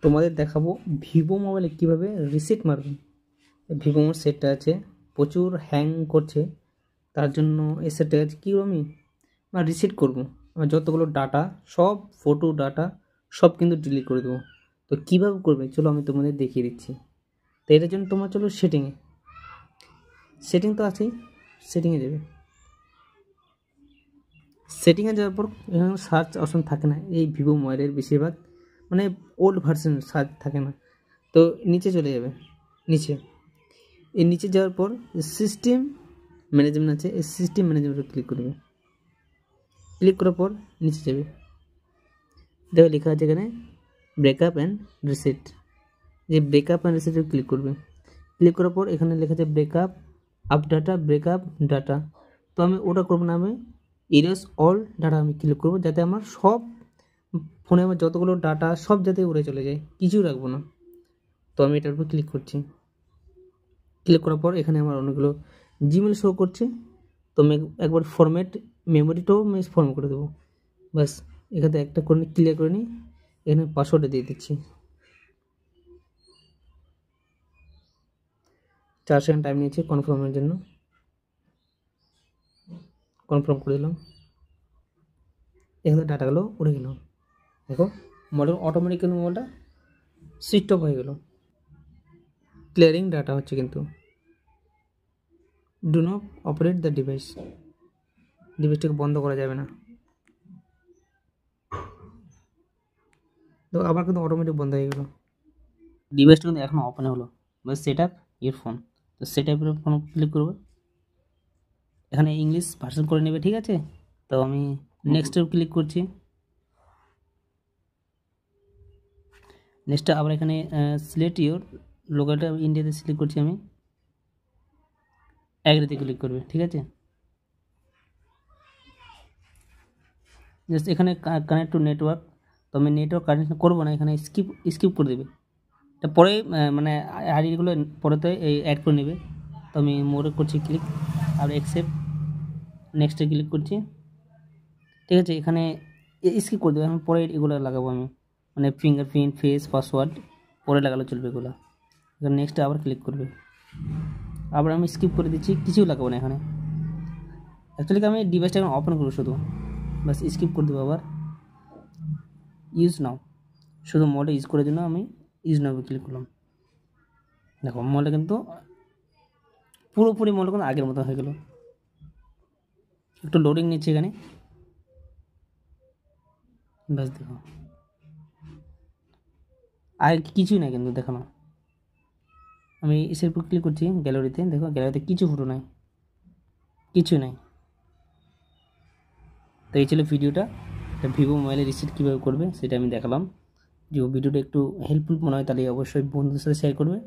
তোমাদের দেখাবো ভিভো মোবাইলে কীভাবে রিসেট মারবে। ভিভো মোবাইল সেটটা আছে, প্রচুর হ্যাং করছে, তার জন্য এই সেটটা আছে কী আমি রিসেট করবো। আমার যতগুলো ডাটা, সব ফটো ডাটা সব কিন্তু ডিলিট করে দেবো। তো কীভাবে করবে চলো আমি তোমাদের দেখিয়ে দিচ্ছি। তো এটার জন্য তোমার চলো সেটিং তো আছেই, সেটিংয়ে যাবে। সেটিংয়ে যাওয়ার পর এখানে সার্চ অপশন থাকে না, এই ভিভো মোবাইলের বেশিরভাগ মানে ওল্ড ভার্সন সার্চ থাকে না। তো নিচে চলে যাবে, নিচে যাওয়ার পর সিস্টেম ম্যানেজমেন্ট আছে, এই সিস্টেম ম্যানেজমেন্টে ক্লিক করবে। ক্লিক করার পর নিচে যাবে, দেখো লেখা আছে এখানে ব্রেকআপ অ্যান্ড রিসেট। যে ব্রেকআপ অ্যান্ড রিসেটে ক্লিক করবে। ক্লিক করার পর এখানে লেখা আছে breakup up data, breakup data. তো আমি ওটা করবো না, আমি ইরেজ অল ডাটা আমি ক্লিক করবো, যাতে আমার সব ফোনে আমার যতগুলো ডাটা সব যাতে উড়ে চলে যায়, কিছু রাখবো না। তো আমি এটার উপর ক্লিক করছি। ক্লিক করার পর এখানে আমার অনেকগুলো জিমেল শো করছে। তো আমি একবার ফরম্যাট মেমোরিটাও আমি ফর্ম করে দেবো। বাস এখানে একটা করে ক্লিয়ার করে নিই, এখানে পাসওয়ার্ডটা দিয়ে দিচ্ছি। 4 সেকেন্ড টাইম নিয়েছি কনফার্মের জন্য। কনফার্ম করে দিলাম, এখানে ডাটাগুলো উড়ে গেল। দেখো মোবাইল অটোমেটিক কিন্তু মোবাইলটা সুইচ অফ হয়ে গেল, ক্লিয়ারিং ডাটা হচ্ছে। কিন্তু ডু নট অপারেট দ্য ডিভাইসটাকে বন্ধ করা যাবে না। তো আবার কিন্তু অটোমেটিক বন্ধ হয়ে গেল, ডিভাইসটা কিন্তু এখনও ওপেন হলো। বাস সেট আপ ইয়ারফোন। তো সেট আপের ফোন ক্লিক করবো, এখানে ইংলিশ ভার্সন করে নেবে, ঠিক আছে। তো আমি নেক্সটে ক্লিক করছি। নেক্সটে আবার এখানে সিলেক্ট ইউর লোকালটা ইন্ডিয়াতে সিলেক্ট করছি আমি, অ্যাগ্রিতে ক্লিক করবে, ঠিক আছে। জাস্ট এখানে কানেক্ট টু নেটওয়ার্ক। তো আমি নেটওয়ার্ক কানেকশন করবো না, এখানে স্কিপ করে দেবে। এটা পরে মানে আইডিগুলো পরেতে এই অ্যাড করে নেবে। তো আমি মোরে করছি ক্লিক, আর অ্যাকসেপ্ট, নেক্সটে ক্লিক করছি, ঠিক আছে। এখানে স্কিপ করে দেবে, এখন পরে এগুলো লাগাবো আমি, মানে ফিঙ্গারপ্রিন্ট, ফেস, পাসওয়ার্ড পরে লাগালে চলবে এগুলো। এখানে নেক্সটে আবার ক্লিক করবে, আবার আমি স্কিপ করে দিচ্ছি, কিছুই লাগাবো না এখানে। অ্যাকচুয়ালি আমি ডিভাইসটা এখন ওপেন করবো শুধু, বাস স্কিপ করে দেবো। আবার ইউজ নাও, শুধু মোডে ইউজ করার জন্য আমি ইউজ নাও ক্লিক করলাম। দেখো মোডটা কিন্তু পুরোপুরি মোডটা কিন্তু আগের মতো হয়ে গেল। একটু লোডিং নিচ্ছে এখানে, ব্যাস দেখো আর কিছুই নাই কিন্তু দেখানো। আমি এসের উপর ক্লিক করছি গ্যালারিতে, দেখো গ্যালারিতে কিছু ফটো নাই, কিছু নাই। তো এই ছিল ভিডিওটা, ভিভো মোবাইলে রিসেট কীভাবে করবে সেটা আমি দেখালাম। যদি ভিডিওটা একটু হেল্পফুল মনে হয় তাহলে অবশ্যই বন্ধুদের সাথে শেয়ার করবে।